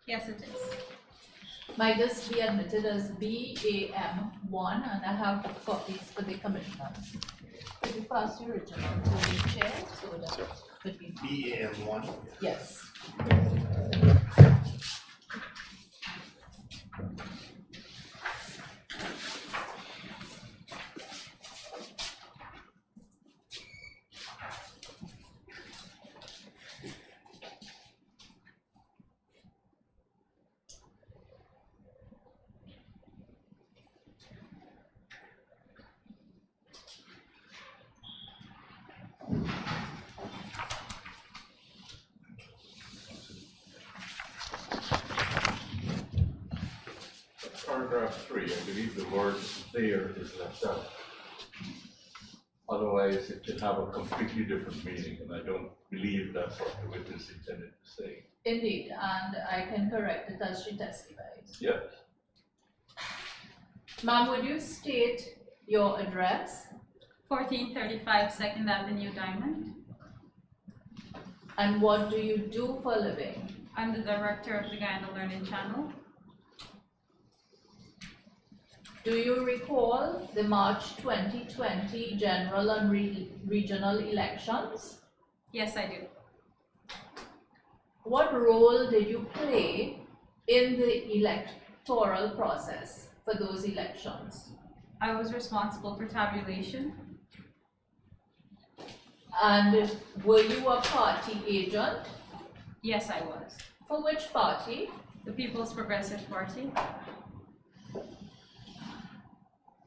Yes, it is. Might this be admitted as BAM1, and I have copies for the commissioners. Could you pass the original to the chair so that it could be? BAM1. Yes. Paragraph 3, I believe the word there is left out. Otherwise, it could have a completely different meaning, and I don't believe that's what the witness intended to say. Indeed, and I can correct it as she testifies. Yes. Ma'am, would you state your address 1435 2nd Avenue, Diamond. and what do you do for a living? I'm the director of the Guyana Learning Channel. Do you recall the March 2020 general and regional elections? Yes, I do. What role did you play in the electoral process for those elections? I was responsible for tabulation. And were you a party agent? Yes, I was. For which party? The People's Progressive Party.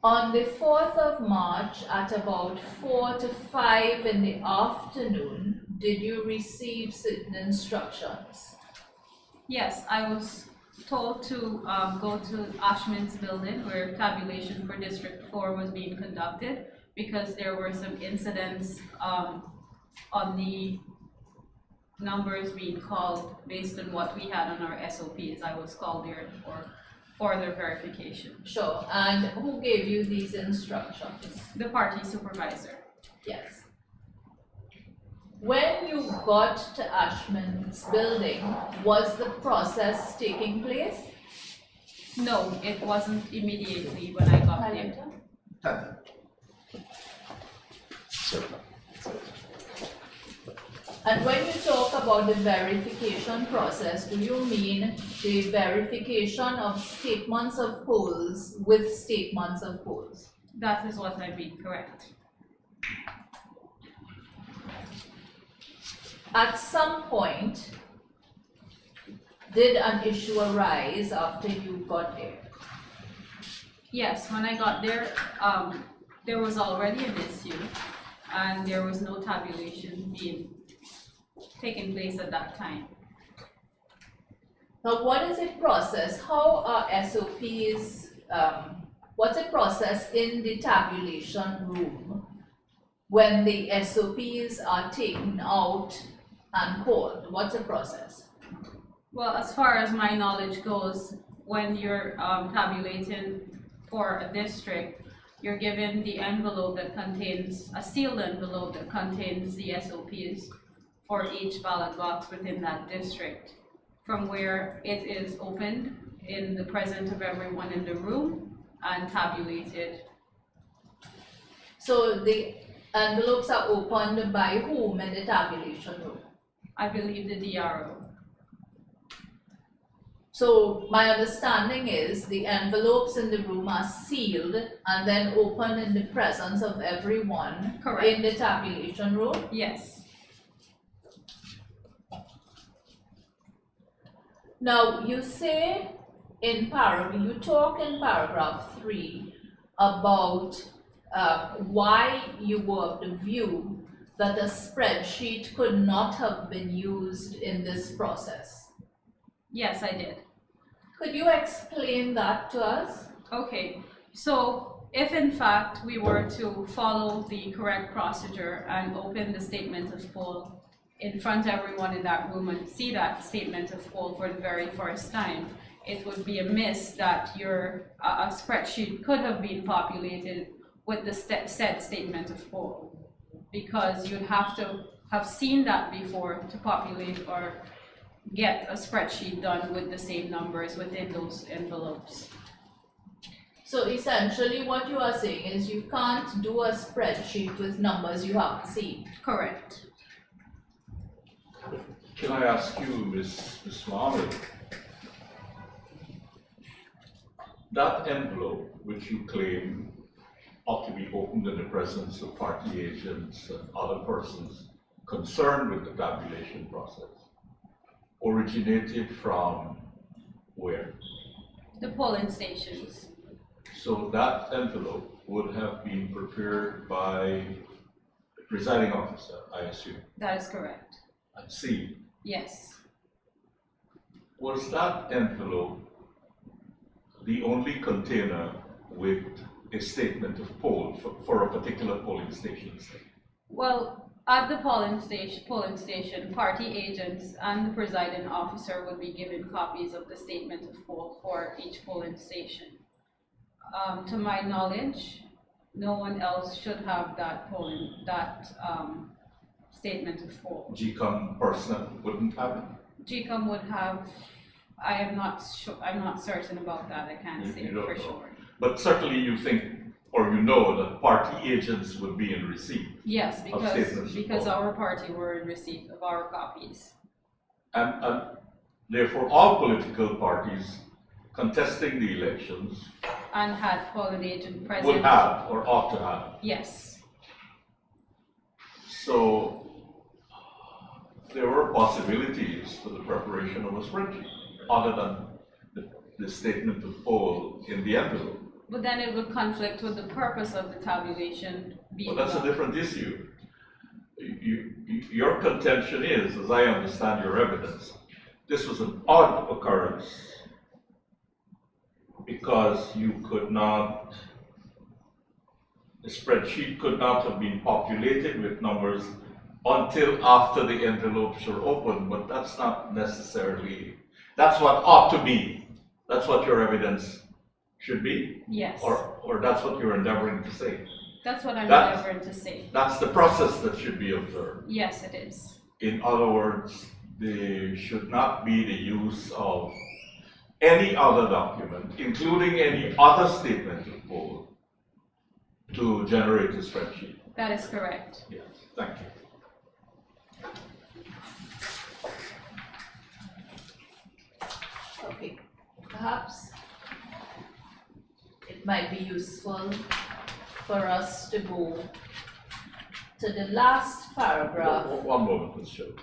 On the 4th of March at about 4 to 5 in the afternoon, did you receive certain instructions? Yes, I was told to go to Ashman's building where tabulation for District 4 was being conducted because there were some incidents on the numbers being called based on what we had on our SOPs. I was called there for further verification. Sure, and who gave you these instructions? The party supervisor. Yes. When you got to Ashman's building, was the process taking place? No, it wasn't immediately when I got there. And when you talk about the verification process, do you mean the verification of statements of polls with statements of polls? That is what I mean, correct. At some point, did an issue arise after you got there? Yes, when I got there, there was already an issue and there was no tabulation being taking place at that time. Now, what is the process? How are SOPs, what's the process in the tabulation room when the SOPs are taken out and called? What's the process? Well, as far as my knowledge goes, when you're tabulating for a district, you're given the envelope that contains, a sealed envelope that contains the SOPs for each ballot box within that district, from where it is opened in the presence of everyone in the room and tabulated. So the envelopes are opened by whom in the tabulation room? I believe the DRO. So my understanding is the envelopes in the room are sealed and then opened in the presence of everyone. Correct. In the tabulation room. Yes. Now you say you talk in paragraph 3 about why you were of the view that a spreadsheet could not have been used in this process. Yes, I did. Could you explain that to us? Okay, so if in fact we were to follow the correct procedure and open the statement of poll in front of everyone in that room and see that statement of poll for the very first time, it would be amiss that a spreadsheet could have been populated with the said statement of poll, because you'd have to have seen that before to populate or get a spreadsheet done with the same numbers within those envelopes. So essentially what you are saying is you can't do a spreadsheet with numbers you haven't seen. Correct. Can I ask you, Ms. Mohammed, that envelope which you claim ought to be opened in the presence of party agents and other persons concerned with the tabulation process originated from where? The polling stations. So that envelope would have been prepared by the presiding officer, I assume, That is correct. and sealed. Yes. Was that envelope the only container with a statement of poll for a particular polling station? Well, at the polling station, party agents and the presiding officer would be given copies of the statement of poll for each polling station. To my knowledge, no one else should have that statement of poll. GCOM personnel wouldn't have it? GCOM would have, I'm not certain about that, I can't say You don't for know. sure. But certainly you think, or you know, that party agents would be in receipt. Yes, statements of because poll. our party were in receipt of our copies. And therefore all political parties contesting the elections And had polling agent present. would have or ought to have. Yes, So there were possibilities for the preparation of a spreadsheet other than the statement of poll in the envelope. but then it would conflict with the purpose of the tabulation being Well, that's a done. different issue. Your contention is, as I understand your evidence, this was an odd occurrence because you could not, the spreadsheet could not have been populated with numbers until after the envelopes were opened, but that's not necessarily, that's what ought to be. That's what your evidence should be, Yes, or that's what you're endeavoring to say. that's what I'm That's- endeavoring to say. That's the process that should be observed. Yes, it is. In other words, there should not be the use of any other document, including any other statement of poll, to generate a spreadsheet. That is correct. Yes, thank you. Okay, perhaps it might be useful for us to go to the last paragraph. One moment, Ms. Shelby.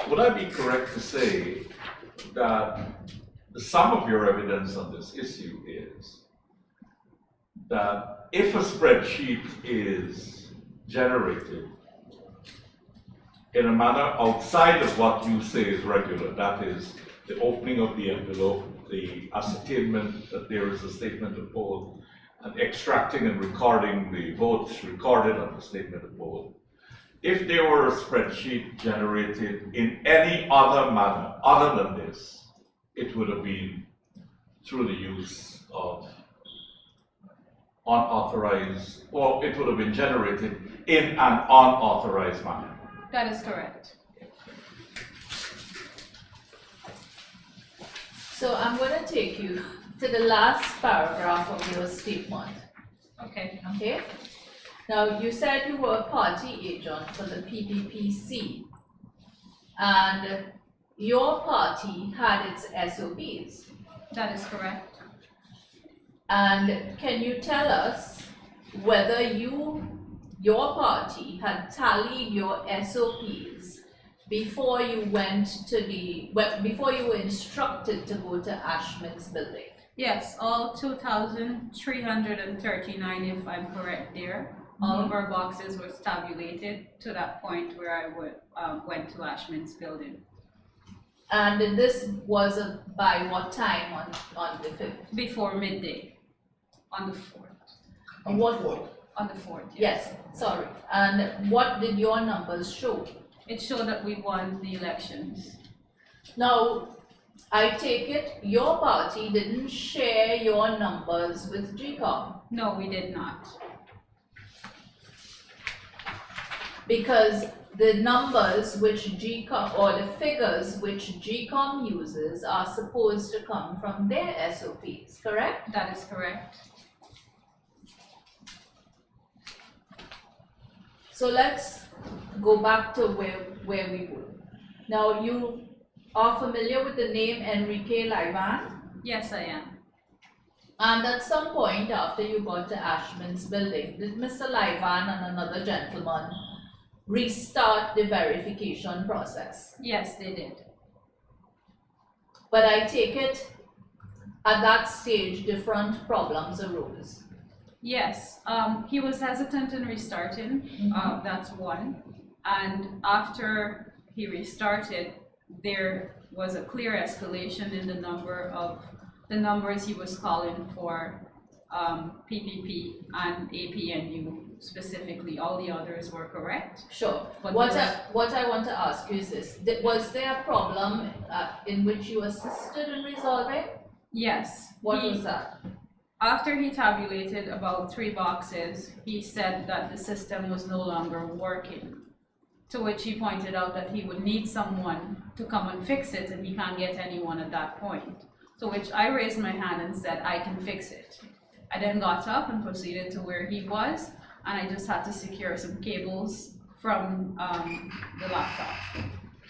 Would I be correct to say that the sum of your evidence on this issue is that if a spreadsheet is generated in a manner outside of what you say is regular, that is, the opening of the envelope, the ascertainment that there is a statement of poll, and extracting and recording the votes recorded on the statement of poll. If there were a spreadsheet generated in any other manner other than this, it would have been through the use of unauthorized, or it would have been generated in an unauthorized manner. That is correct. So I'm going to take you to the last paragraph of your statement, Okay. okay? Now, you said you were a party agent for the PPPC, and your party had its SOPs. That is correct. And can you tell us whether your party had tallied your SOPs before you went to before you were instructed to go to Ashman's building? Yes, all 2,339, if I'm correct there. All of our boxes was tabulated to that point where I went to Ashman's building. And this was by what time on the 5th? Before midday, on the 4th. On what? On the 4th, Yes, sorry. And what did your numbers show? It showed that we won the elections. Now, I take it your party didn't share your numbers with GCOM. No, we did not. because the numbers which GCOM, or the figures which GCOM uses are supposed to come from their SOPs, correct? That is correct. So let's go back to where we were. Now, you are familiar with the name Enrique Laivan? Yes, I am. And at some point after you got to Ashman's building, did Mr. Laivan and another gentleman restart the verification process? Yes, they did. But I take it at that stage different problems arose. Yes, he was hesitant in restarting, that's one. And after he restarted, there was a clear escalation in the numbers he was calling for PPP and APNU specifically. All the others were correct. Sure. But What I want to ask you is this. Was there a problem in which you assisted in resolving? Yes. What was that? After he tabulated about 3 boxes, he said that the system was no longer working. To which he pointed out that he would need someone to come and fix it, and he can't get anyone at that point. To which I raised my hand and said, I can fix it. I then got up and proceeded to where he was, and I just had to secure some cables from the laptop,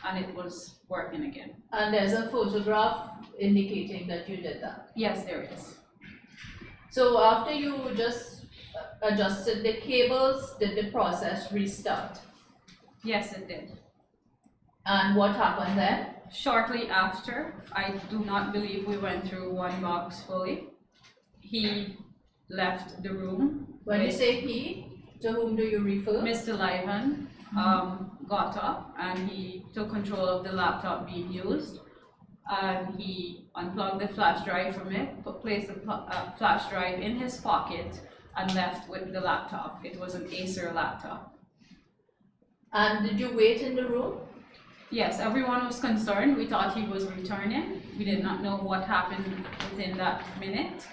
and it was working again. And there's a photograph indicating that you did that. Yes, there is. So after you just adjusted the cables, did the process restart? Yes, it did. And what happened then? Shortly after, I do not believe we went through 1 box fully. He left the room. When you say he, to whom do you refer? Mr. Lyvan got up and he took control of the laptop being used, and he unplugged the flash drive from it, placed the flash drive in his pocket, and left with the laptop. It was an Acer laptop. And did you wait in the room? Yes, everyone was concerned. We thought he was returning. We did not know what happened within that minute,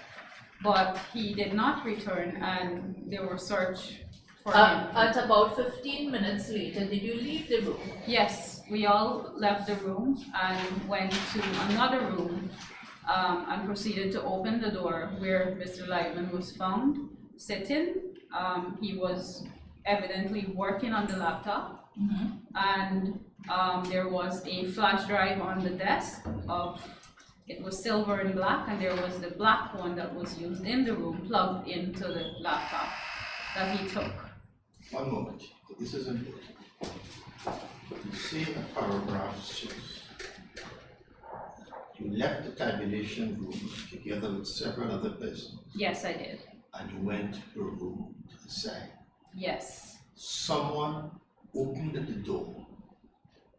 but he did not return, and there were search for him. At about 15 minutes later, did you leave the room? Yes, we all left the room and went to another room and proceeded to open the door where Mr. Lightman was found sitting. He was evidently working on the laptop, and there was a flash drive on the desk it was silver and black, and there was the black one that was used in the room plugged into the laptop that he took. One moment, this is important. You say in paragraph 6, you left the tabulation room together with several other persons Yes, I did. and you went to a room to the side. Yes. Someone opened the door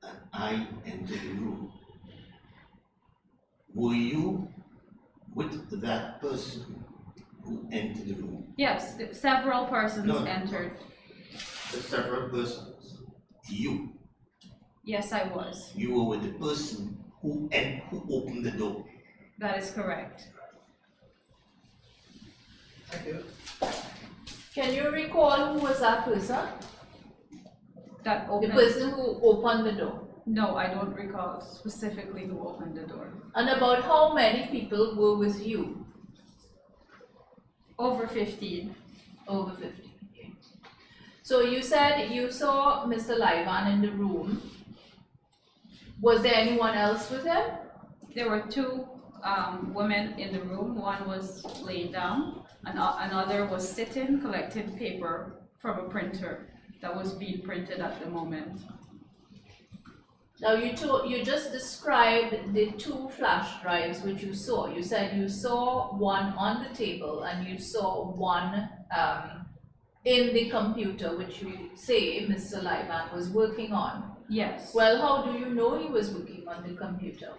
and I entered the room. Were you with that person who entered the room? Yes, several persons No. entered. The several persons. You. Yes, I was. You were with the person who opened the door. That is correct. Thank you. Can you recall who was that person? That The opened. person who opened the door. No, I don't recall specifically who opened the door. And about how many people were with you? Over 15. Over 50. Okay. So you said you saw Mr. Laivan in the room. Was there anyone else with him? There were 2 women in the room. One was laying down, and another was sitting, collecting paper from a printer that was being printed at the moment. Now you just described the 2 flash drives which you saw. You said you saw one on the table and you saw one in the computer which you say Mr. Laivan was working on. Yes. Well, how do you know he was working on the computer?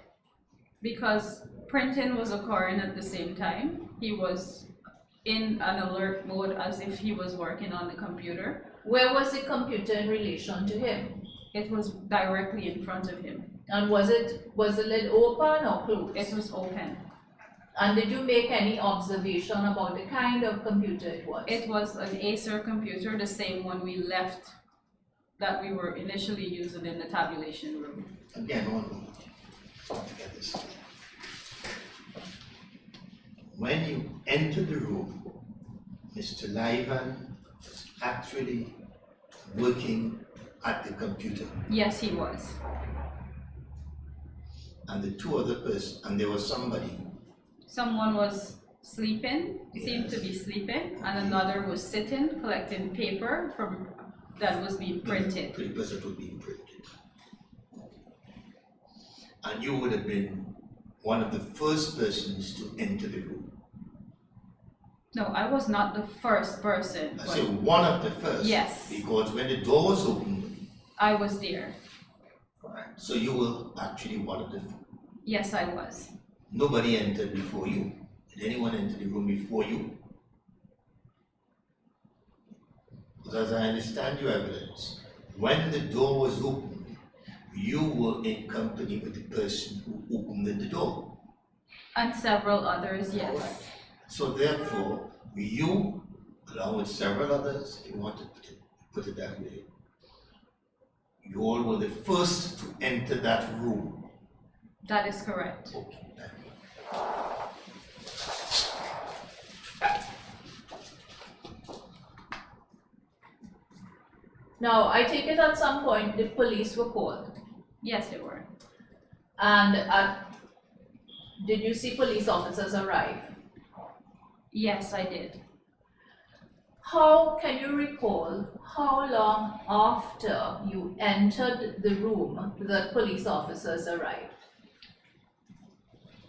Because printing was occurring at the same time. He was in an alert mode as if he was working on the computer. Where was the computer in relation to him? It was directly in front of him. And was the lid open or closed? It was open. And did you make any observation about the kind of computer it was? It was an Acer computer, the same one we left that we were initially using in the tabulation room. Again, on to get this clear. When you enter the room, Mr. Lyvan was actually working at the computer, Yes, he was. and the two other persons, and there was somebody. Someone was sleeping, seemed to be sleeping, and another was sitting, collecting paper from that was being printed. Papers that were being printed. And you would have been one of the first persons to enter the room. No, I was not the first person, I but say one of the first. Yes. Because when the door was opened, I was there. right, so you were actually one of the, Yes, I was. nobody entered before you. Did anyone enter the room before you? Because as I understand your evidence, when the door was opened, you were in company with the person who opened the door. And several others, yes. So therefore, you, along with several others, if you want to put it that way, you all were the first to enter that room. That is correct. Okay, thank you. Now, I take it at some point the police were called, Yes, they were. and did you see police officers arrive? Yes, I did. How can you recall how long after you entered the room that police officers arrived?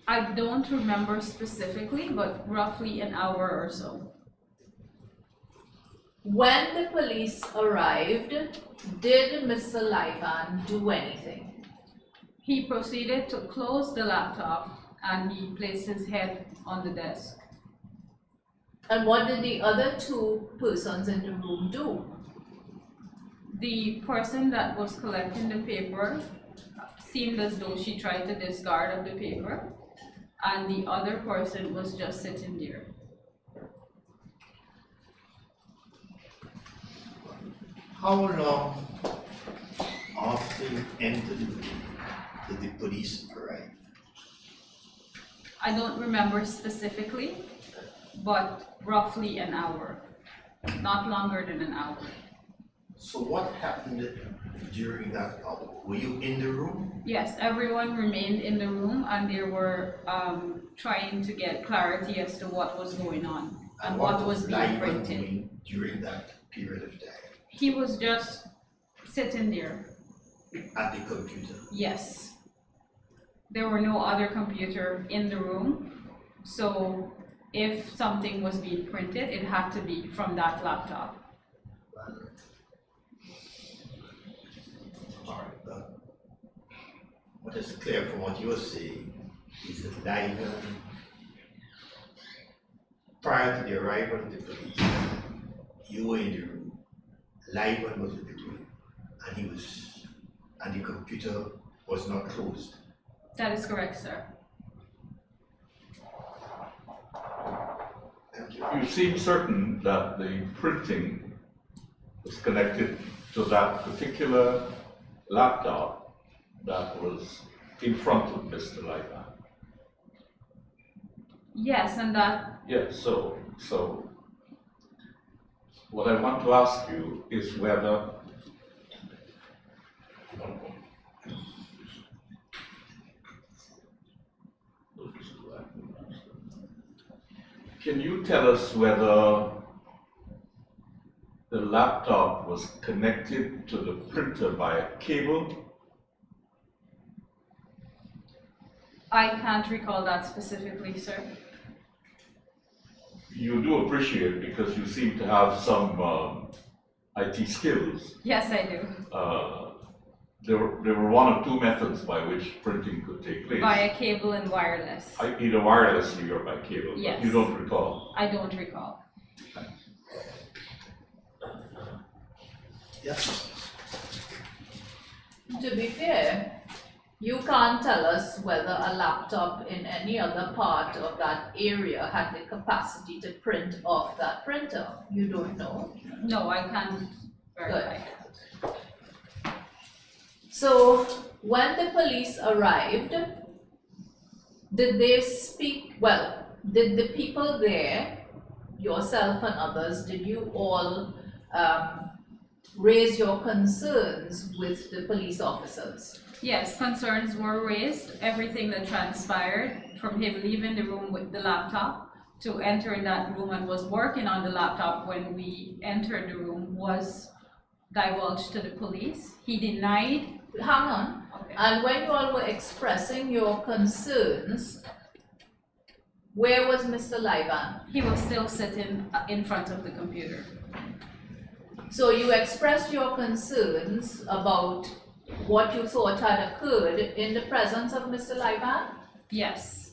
I don't remember specifically, but roughly an hour or so. When the police arrived, did Mr. Lyvan do anything? He proceeded to close the laptop and he placed his head on the desk. And what did the other two persons in the room do? The person that was collecting the paper seemed as though she tried to discard of the paper, and the other person was just sitting there. How long after you entered the room did the police arrive? I don't remember specifically, but roughly an hour, not longer than an hour. So what happened during that hour? Were you in the room? Yes, everyone remained in the room and they were trying to get clarity as to what was going on and what was being Lyvan printed. doing during that period of time He was just sitting there. at the computer? Yes. There were no other computer in the room, so if something was being printed, it had to be from that laptop. All right, but what is clear from what you're saying is that Lyvan, prior to the arrival of the police, you were in the room, Lyvan was in the room, and the computer was not closed. That is correct, sir. Thank you. You seem certain that the printing was connected to that particular laptop that was in front of Mr. Lyvan. Yes, and that, Yes, so what I want to ask you is whether can you tell us whether the laptop was connected to the printer by a cable? I can't recall that specifically, sir. You do appreciate because you seem to have some IT skills. Yes, I do. There were one or two methods by which printing could take place. Via cable and wireless. Either wirelessly or by cable. but Yes. You don't recall. I don't recall. Yes. To be fair, you can't tell us whether a laptop in any other part of that area had the capacity to print off that printer. You don't know. No, I can't verify. So when the police arrived, did they speak, well, did the people there, yourself and others, did you all raise your concerns with the police officers? Yes, concerns were raised. Everything that transpired from him leaving the room with the laptop to entering that room and was working on the laptop when we entered the room was divulged to the police. He denied. Hang on. Okay. And when you all were expressing your concerns, where was Mr. Livan? He was still sitting in front of the computer. So you expressed your concerns about what you thought had occurred in the presence of Mr. Livan? Yes.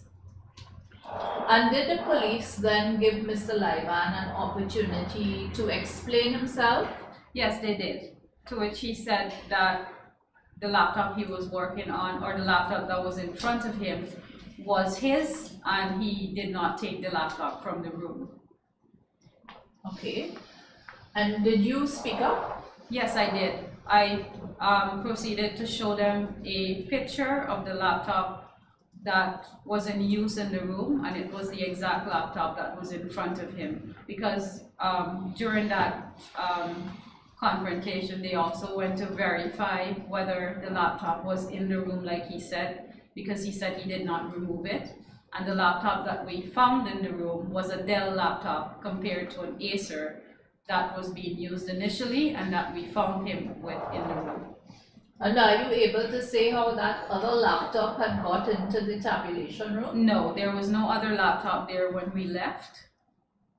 And did the police then give Mr. Livan an opportunity to explain himself? Yes, they did. To which he said that the laptop he was working on, or the laptop that was in front of him, was his, and he did not take the laptop from the room. Okay. And did you speak up? Yes, I did. I proceeded to show them a picture of the laptop that was in use in the room, and it was the exact laptop that was in front of him. Because during that confrontation, they also went to verify whether the laptop was in the room like he said, because he said he did not remove it. And the laptop that we found in the room was a Dell laptop compared to an Acer that was being used initially and that we found him with in the room. And are you able to say how that other laptop had got into the tabulation room? No, there was no other laptop there when we left.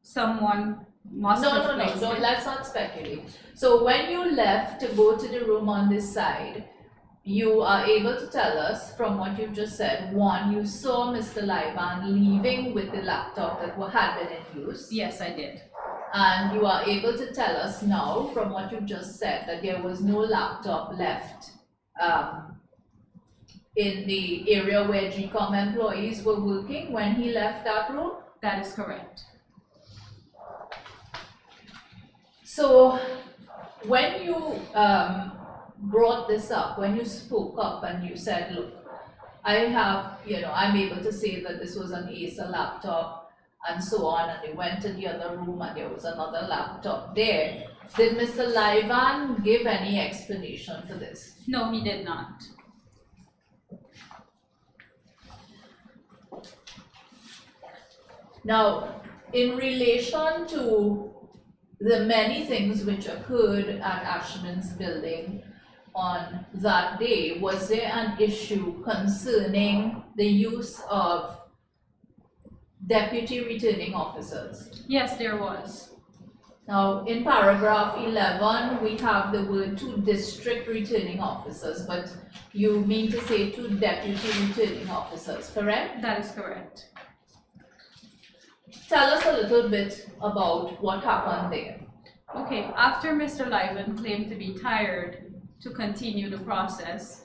Someone must have placed No, it. let's not speculate. So when you left to go to the room on this side, you are able to tell us from what you've just said, one, you saw Mr. Livan leaving with the laptop that had been in use. Yes, I did. And you are able to tell us now from what you've just said that there was no laptop left in the area where GCOM employees were working when he left that room? That is correct. So when you brought this up, when you spoke up and you said, look, I have, I'm able to say that this was an Acer laptop and so on, and they went to the other room and there was another laptop there. Did Mr. Livan give any explanation for this? No, he did not. Now, in relation to the many things which occurred at Ashman's building on that day, was there an issue concerning the use of deputy returning officers? Yes, there was. Now, in paragraph 11, we have the word 2 district returning officers, but you mean to say 2 deputy returning officers, correct? That is correct. Tell us a little bit about what happened there. Okay, after Mr. Livan claimed to be tired to continue the process,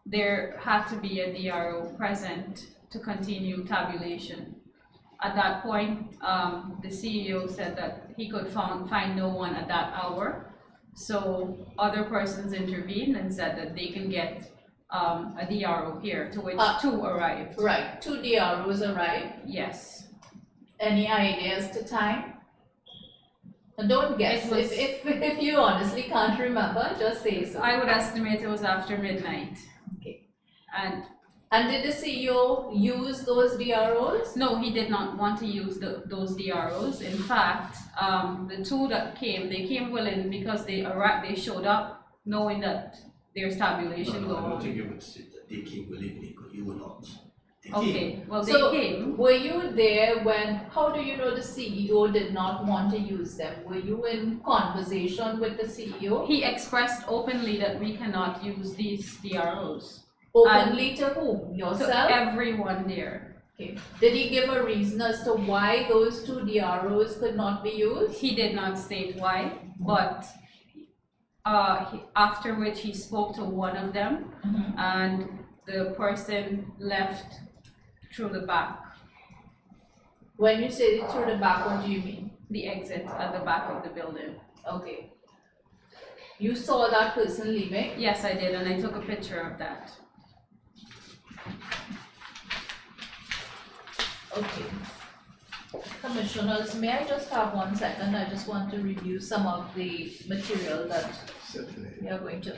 there had to be a DRO present to continue tabulation. At that point, the CEO said that he could find no one at that hour. So other persons intervened and said that they can get a DRO here, to which 2 arrived. Right, 2 DROs arrived. Yes. Any ideas to time? And don't guess. It was- If you honestly can't remember, just say so. I would estimate it was after midnight. Okay. And did the CEO use those DROs? no, he did not want to use those DROs. In fact, the 2 that came, they came willing because they showed up knowing that there's tabulation No, I going don't on. think you would say that they came willingly, because you were not. They came. Okay, well, they So, came. were you there when, how do you know the CEO did not want to use them? Were you in conversation with the CEO? He expressed openly that we cannot use these DROs. Openly to whom? To Yourself? everyone there. Okay. Did he give a reason as to why those 2 DROs could not be used? He did not state why, but after which he spoke to one of them, and the person left through the back, When you say through the back, what do you mean? the exit at the back of the building. Okay. You saw that person leaving? Yes, I did, and I took a picture of that. Okay. Commissioners, may I just have 1 second? I just want to review some of the material that Certainly. we are going to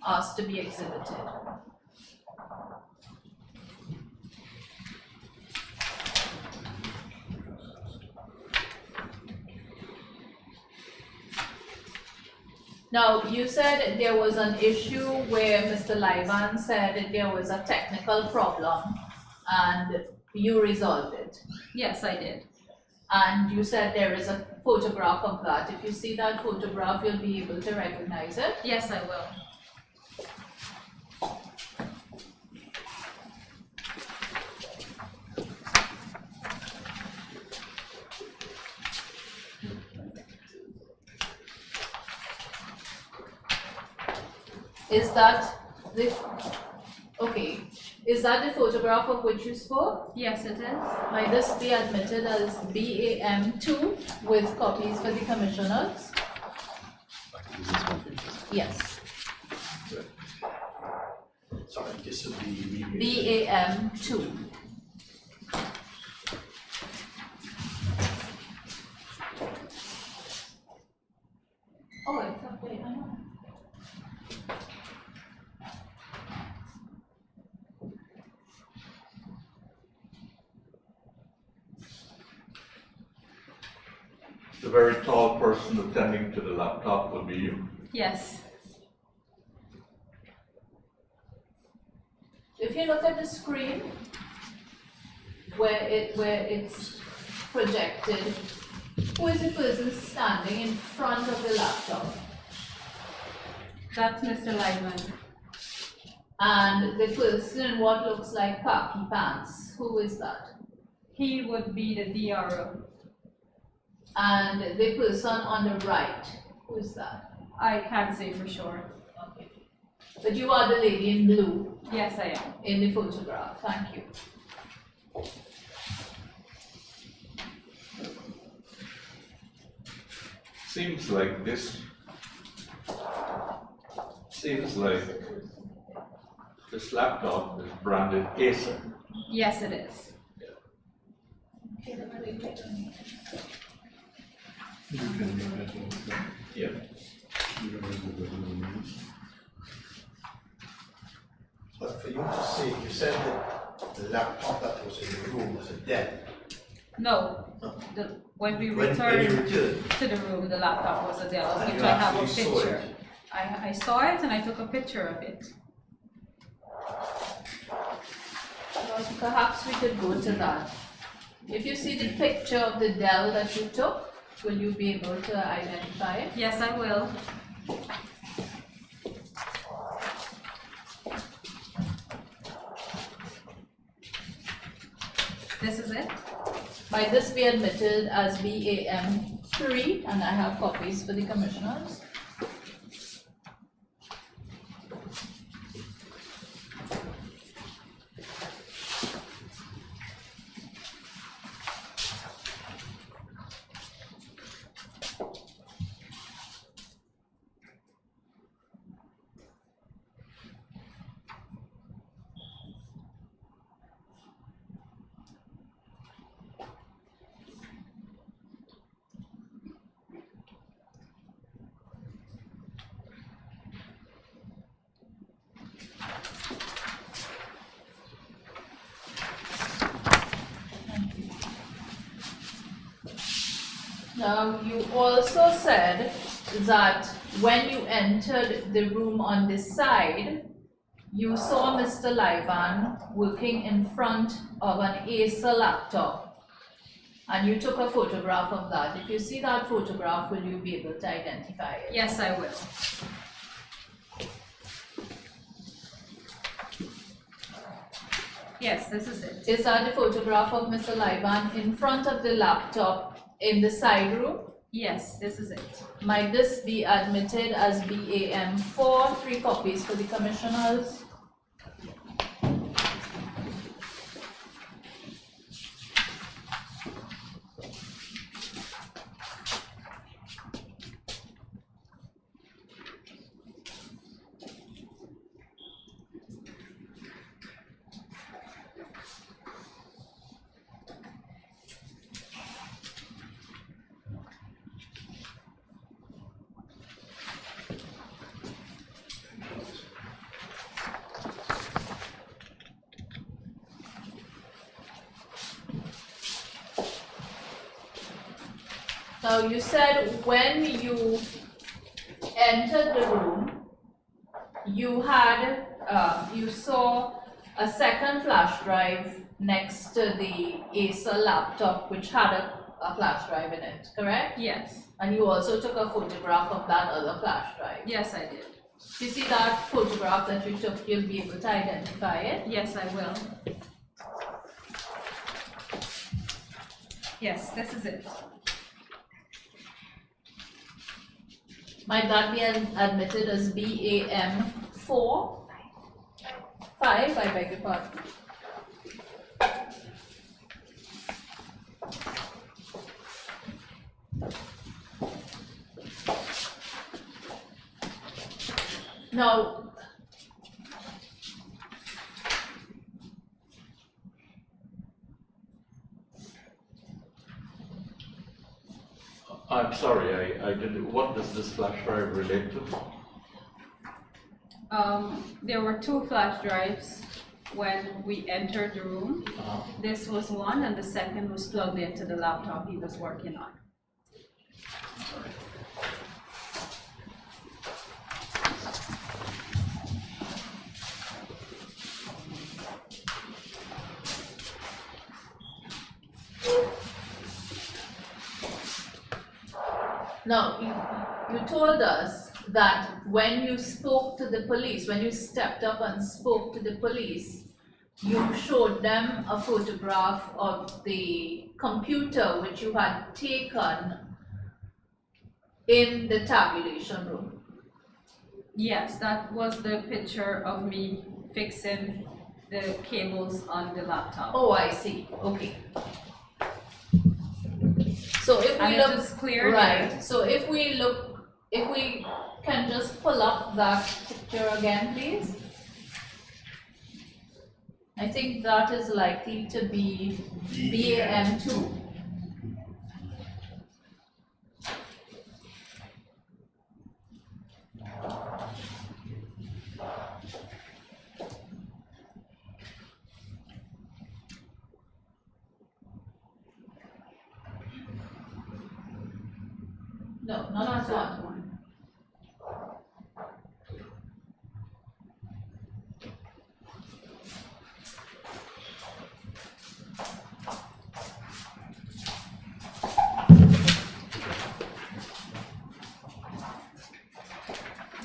ask to be exhibited. Now, you said there was an issue where Mr. Livan said that there was a technical problem and you resolved it. Yes, I did. And you said there is a photograph of that. If you see that photograph, you'll be able to recognize it. Yes, I will. Is that the, okay, is that the photograph of which you spoke? Yes, it is. Might this be admitted as BAM2 with copies for the commissioners? Yes, Sorry, this would be. BAM2. Oh, it's okay, I know. The very tall person attending to the laptop will be you. Yes. If you look at the screen where it's projected, who is the person standing in front of the laptop? That's Mr. Lyman. And the person in what looks like khaki pants, who is that? He would be the DRO. And the person on the right, who is that? I can't say for sure. Okay. But you are the lady in blue Yes, I am. in the photograph, thank you. Seems like this laptop is branded Acer. Yes, it is. Yeah. But for you to say, you said that the laptop that was in the room was a Dell. No. No. When we When you returned returned, to the room, the laptop was a Dell, of And which you I have a actually saw picture. it. I saw it and I took a picture of it. Well, perhaps we could go to that. If you see the picture of the Dell that you took, will you be able to identify it? Yes, I will. This is it? Might this be admitted as BAM3, and I have copies for the commissioners? Now, you also said that when you entered the room on this side, you saw Mr. Livan working in front of an Acer laptop, and you took a photograph of that. If you see that photograph, will you be able to identify it? Yes, I will. Yes, this is it. Is that the photograph of Mr. Livan in front of the laptop in the side room? Yes, this is it. Might this be admitted as BAM4, 3 copies for the commissioners? Now, you said when you entered the room, you had, you saw a second flash drive next to the Acer laptop, which had a flash drive in it, correct? Yes, And you also took a photograph of that other flash drive. yes, I did. Do you see that photograph that you took? You'll be able to identify it. Yes, I will. Yes, this is it. Might that be admitted as BAM4? 5, I beg your pardon. Now, I'm sorry, I didn't, what does this flash drive relate to? There were 2 flash drives when we entered the room. This was one, and the second was plugged into the laptop he was working on. now you told us that when you spoke to the police, when you stepped up and spoke to the police, you showed them a photograph of the computer which you had taken in the tabulation room. Yes, that was the picture of me fixing the cables on the laptop. Oh, I see, okay. So if And we it look, was clear right, there. so if we can just pull up that picture again, please. I think that is likely to be BAM2. No, not that one.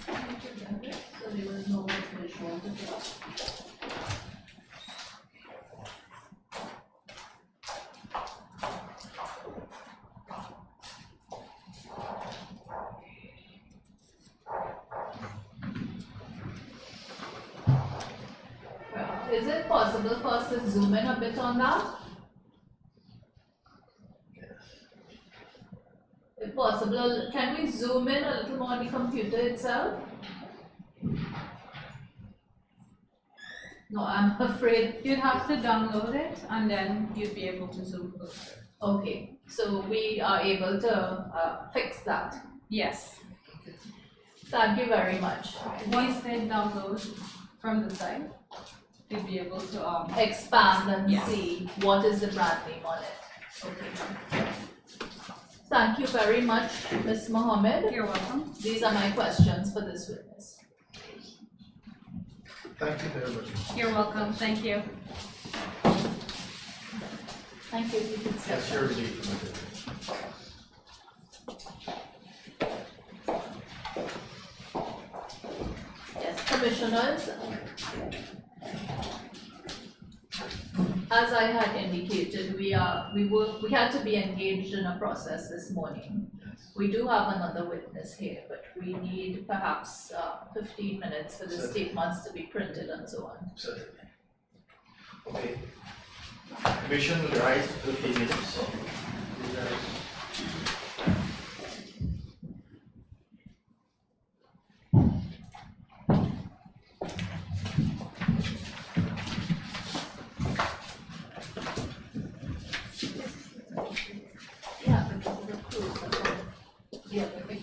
So there was no visual to draw. Is it possible for us to zoom in a bit on that? If possible, can we zoom in a little more on the computer itself? No, I'm afraid. You'd have to download it, and then you'd be able to zoom closer. Okay, so we are able to fix that. Yes. Thank you very much. Once they download from the site, you'd be able to Expand and Yes. see what is the brand name on it. Okay. Thank you very much, Ms. Mohammed. You're welcome. These are my questions for this witness. Thank you very much. You're welcome. Thank you. Thank you. You can step That's down. your relief. Yes, commissioners. As I had indicated, we had to be engaged in a process this morning. We do have another witness here, but we need perhaps 15 minutes for the Certainly. statements to be printed and so on. Certainly. Okay. Commission will rise for 15 minutes. You guys- Yeah, because of the crews. Yeah, but